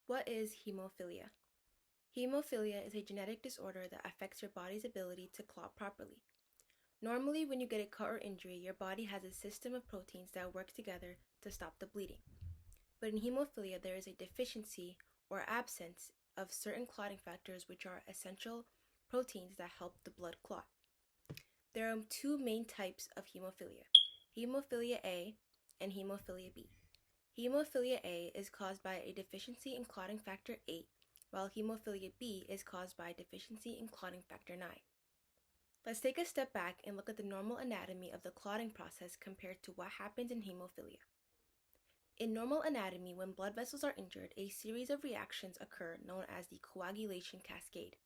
What is hemophilia? Hemophilia is a genetic disorder that affects your body's ability to clot properly. Normally, when you get a cut or injury, your body has a system of proteins that work together to stop the bleeding. But in hemophilia, there is a deficiency or absence of certain clotting factors, which are essential proteins that help the blood clot. There are two main types of hemophilia: hemophilia A and hemophilia B. Hemophilia A is caused by a deficiency in clotting factor 8, while hemophilia B is caused by a deficiency in clotting factor 9. Let's take a step back and look at the normal anatomy of the clotting process compared to what happens in hemophilia. In normal anatomy, when blood vessels are injured, a series of reactions occur known as the coagulation cascade.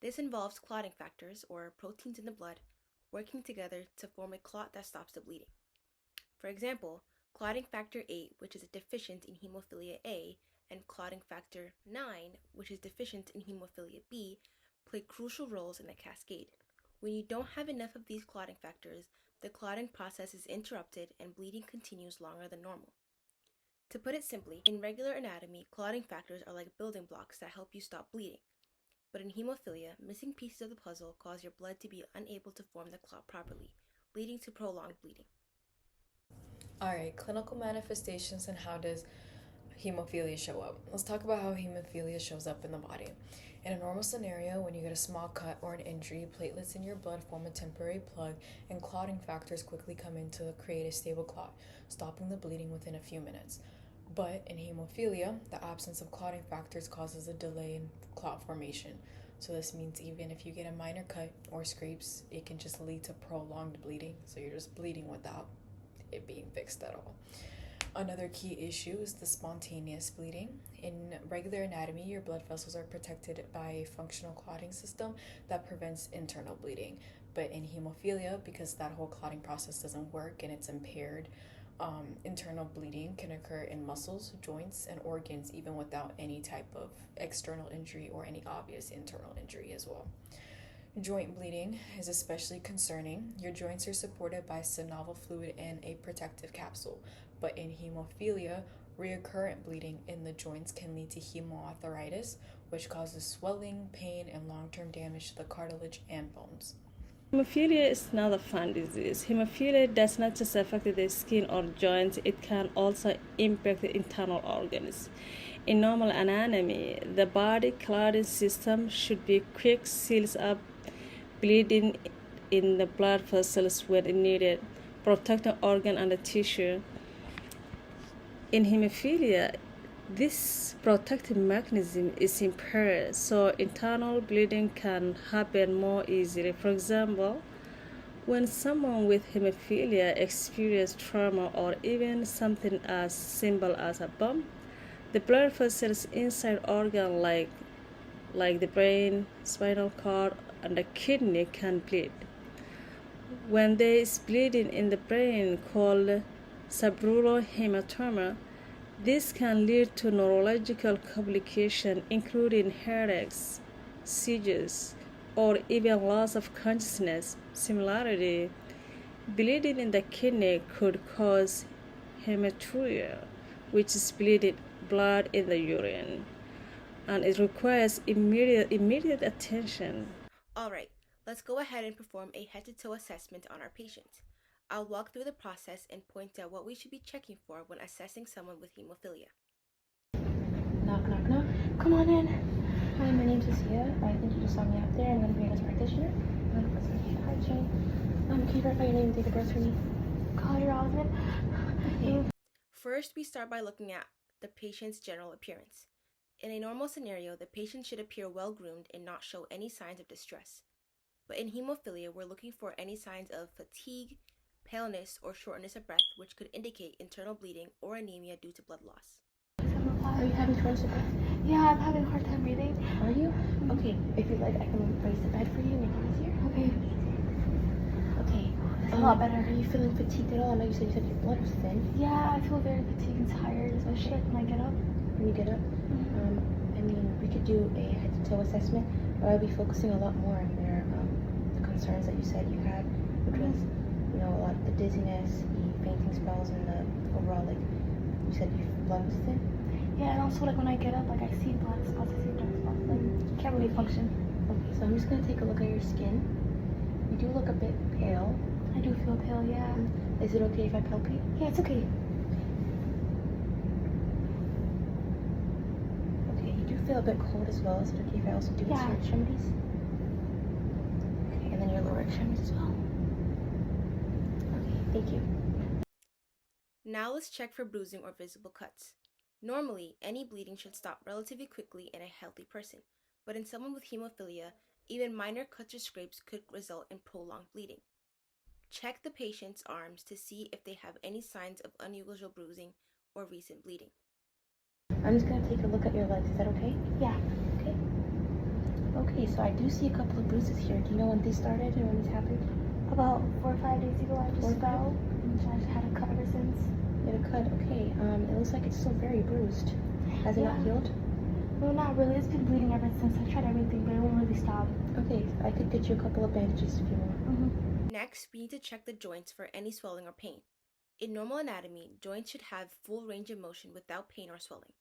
This involves clotting factors, or proteins in the blood, working together to form a clot that stops the bleeding. For example, clotting factor 8, which is deficient in hemophilia A, and clotting factor 9, which is deficient in hemophilia B, play crucial roles in the cascade. When you don't have enough of these clotting factors, the clotting process is interrupted and bleeding continues longer than normal. To put it simply, in regular anatomy, clotting factors are like building blocks that help you stop bleeding. But in hemophilia, missing pieces of the puzzle cause your blood to be unable to form the clot properly, leading to prolonged bleeding. Alright, clinical manifestations and how does hemophilia show up. Let's talk about how hemophilia shows up in the body. In a normal scenario, when you get a small cut or an injury, platelets in your blood form a temporary plug and clotting factors quickly come in to create a stable clot, stopping the bleeding within a few minutes. But in hemophilia, the absence of clotting factors causes a delay in clot formation. So this means even if you get a minor cut or scrapes, it can just lead to prolonged bleeding. So you're just bleeding without it being fixed at all. Another key issue is the spontaneous bleeding. In regular anatomy, your blood vessels are protected by a functional clotting system that prevents internal bleeding. But in hemophilia, because that whole clotting process doesn't work and it's impaired, internal bleeding can occur in muscles, joints, and organs even without any type of external injury or any obvious internal injury as well. Joint bleeding is especially concerning. Your joints are supported by synovial fluid and a protective capsule, but in hemophilia, recurrent bleeding in the joints can lead to hemoarthritis, which causes swelling, pain, and long-term damage to the cartilage and bones. Hemophilia is not a fun disease. Hemophilia does not just affect the skin or joints, it can also impact the internal organs. In normal anatomy, the body clotting system should be quick, seals up bleeding in the blood vessels when needed, protect the organ and the tissue. In hemophilia, this protective mechanism is impaired, so internal bleeding can happen more easily. For example, when someone with hemophilia experiences trauma or even something as simple as a bump, the blood vessels inside organs like the brain, spinal cord, and the kidney can bleed. When there is bleeding in the brain called subdural hematoma, this can lead to neurological complications including headaches, seizures, or even loss of consciousness. Similarly, bleeding in the kidney could cause hematuria, which is bleeding blood in the urine, and it requires immediate attention. Alright, let's go ahead and perform a head-to-toe assessment on our patient. I'll walk through the process and point out what we should be checking for when assessing someone with hemophilia. Knock, knock, knock. Come on in. Hi, my name's Cecilia. I think you just saw me out there. I'm going to be a nurse practitioner. I'm going to put some hygiene. Can you verify your name and date of birth for me? Call your husband. Okay. First, we start by looking at the patient's general appearance. In a normal scenario, the patient should appear well-groomed and not show any signs of distress. But in hemophilia, we're looking for any signs of fatigue, paleness, or shortness of breath, which could indicate internal bleeding or anemia due to blood loss. Are you having shortness of breath? Yeah, I'm having a hard time breathing. Are you? Okay, if you'd like, I can raise the bed for you and make it easier. Okay. Okay. It's a lot better. Are you feeling fatigued at all? I know you said your blood was thin. Yeah, I feel very fatigued and tired, especially when I get up. When you get up? I mean, we could do a head-to-toe assessment, but I'll be focusing a lot more on your the concerns that you said you had, which was, you know, a lot of the dizziness, the fainting spells, and the overall, like, you said your blood was thin? Yeah, and also like when I get up, like I see black spots, I see dark spots, like can't really function. Okay, so I'm just gonna take a look at your skin. You do look a bit pale. I do feel pale, yeah. Is it okay if I palpate? Yeah, it's okay. Okay, you do feel a bit cold as well. Is it okay if I also do Yeah. your extremities? Okay, and then your lower extremities as well. Okay, thank you. Now let's check for bruising or visible cuts. Normally, any bleeding should stop relatively quickly in a healthy person, but in someone with hemophilia, even minor cuts or scrapes could result in prolonged bleeding. Check the patient's arms to see if they have any signs of unusual bruising or recent bleeding. I'm just gonna take a look at your legs. Is that okay? Yeah. Okay. Okay, so I do see a couple of bruises here. Do you know when these started and when this happened? About 4 or 5 days ago, I 4 or just 5? fell, and so I just had a cut ever since. You had a cut. Okay. It looks like it's still very bruised. Has it not Yeah. healed? No, not really. It's been bleeding ever since. I tried everything, but it won't really stop. Okay, I could get you a couple of bandages if you want. Next, we need to check the joints for any swelling or pain. In normal anatomy, joints should have full range of motion without pain or swelling.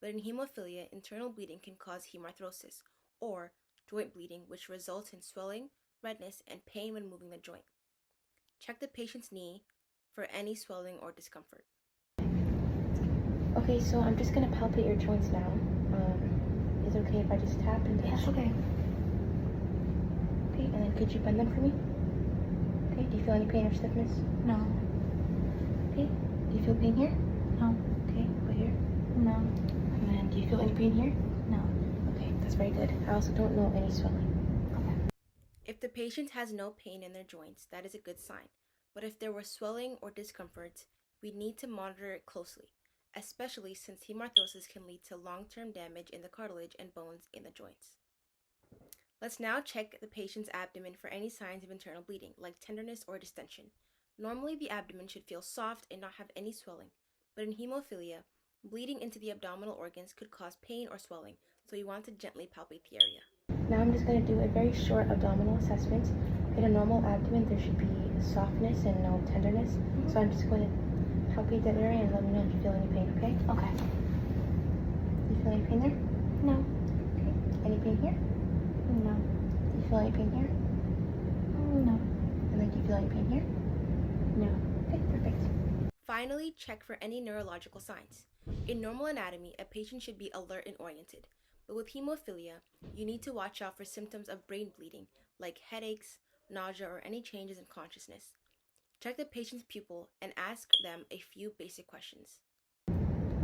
But in hemophilia, internal bleeding can cause hemarthrosis, or joint bleeding, which results in swelling, redness, and pain when moving the joint. Check the patient's knee for any swelling or discomfort. Okay, so I'm just gonna palpate your joints now. Is it okay if I just tap and touch? Yes, okay. Okay, and then could you bend them for me? Okay, do you feel any pain or stiffness? No. Okay, do you feel pain here? No. Okay, over here. No. And then do you feel any pain here? No. Okay, that's very good. I also don't know any swelling. Okay. If the patient has no pain in their joints, that is a good sign. But if there were swelling or discomfort, we need to monitor it closely, especially since hemarthrosis can lead to long-term damage in the cartilage and bones in the joints. Let's now check the patient's abdomen for any signs of internal bleeding, like tenderness or distension. Normally, the abdomen should feel soft and not have any swelling, but in hemophilia, bleeding into the abdominal organs could cause pain or swelling, so you want to gently palpate the area. Now I'm just going to do a very short abdominal assessment. In a normal abdomen, there should be softness and no tenderness. So I'm just going to palpate that area and let me know if you feel any pain, okay? Okay. Do you feel any pain there? No. Okay. Any pain here? No. Do you feel any pain here? No. And then do you feel any pain here? No. Okay, perfect. Finally, check for any neurological signs. In normal anatomy, a patient should be alert and oriented, but with hemophilia, you need to watch out for symptoms of brain bleeding, like headaches, nausea, or any changes in consciousness. Check the patient's pupil and ask them a few basic questions.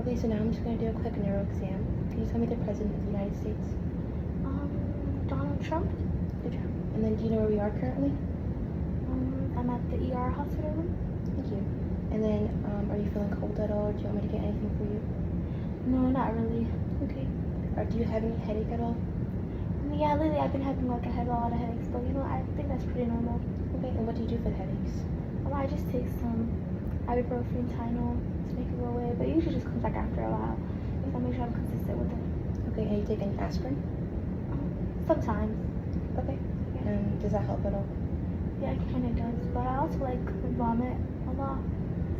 Okay, so now I'm just going to do a quick neuro exam. Can you tell me the President of the United States? Donald Trump? Good job. And then do you know where we are currently? I'm at the ER hospital room. Thank you. And then, are you feeling cold at all? Do you want me to get anything for you? No, not really. Okay. Or do you have any headache at all? Yeah, lately I've been having like a lot of headaches, but I think that's pretty normal. Okay, and what do you do for the headaches? I just take some ibuprofen, Tylenol to make it go away, but it usually just comes back after a while. Because I make sure I'm consistent with it. Okay, and you take any aspirin? Sometimes. Okay. And does that help at all? Yeah, it kind of does, but I also vomit a lot,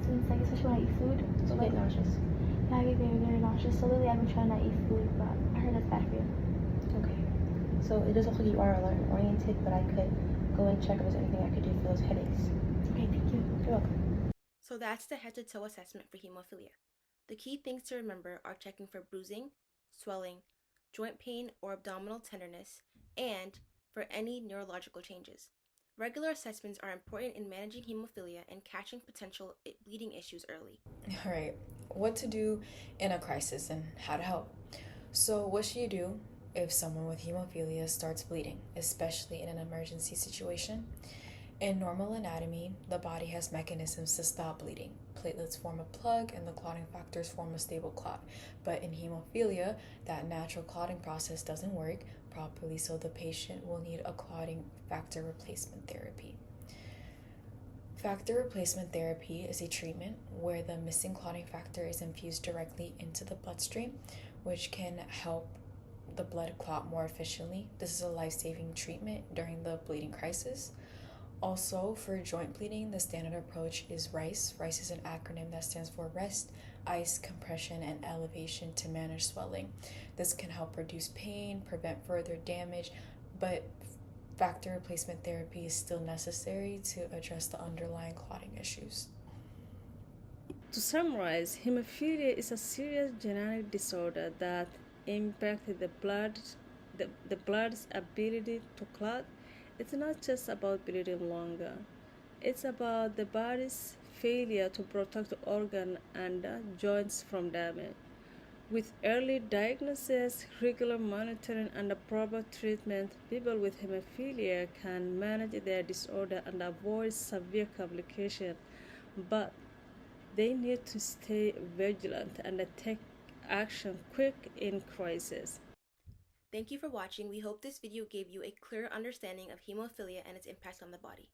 since especially when I eat food. So get nauseous. Yeah, I get very, very nauseous. So lately I've been trying not to eat food, but I heard that's bad for you. Okay. So it does look like you are alert and oriented, but I could go and check if there's anything I could do for those headaches. Okay, thank you. You're welcome. So that's the head-to-toe assessment for hemophilia. The key things to remember are checking for bruising, swelling, joint pain or abdominal tenderness, and for any neurological changes. Regular assessments are important in managing hemophilia and catching potential bleeding issues early. All right, what to do in a crisis and how to help. So what should you do if someone with hemophilia starts bleeding, especially in an emergency situation? In normal anatomy, the body has mechanisms to stop bleeding. Platelets form a plug and the clotting factors form a stable clot. But in hemophilia, that natural clotting process doesn't work properly, so the patient will need a clotting factor replacement therapy. Factor replacement therapy is a treatment where the missing clotting factor is infused directly into the bloodstream, which can help the blood clot more efficiently. This is a life-saving treatment during the bleeding crisis. Also, for joint bleeding, the standard approach is RICE. RICE is an acronym that stands for Rest, ice compression and elevation to manage swelling. This can help reduce pain, prevent further damage, but factor replacement therapy is still necessary to address the underlying clotting issues. To summarize, hemophilia is a serious genetic disorder that impacts the blood's ability to clot. It's not just about bleeding longer. It's about the body's failure to protect the organ and joints from damage. With early diagnosis, regular monitoring, and a proper treatment, people with hemophilia can manage their disorder and avoid severe complications. But they need to stay vigilant and take action quick in crisis. Thank you for watching. We hope this video gave you a clear understanding of hemophilia and its impact on the body.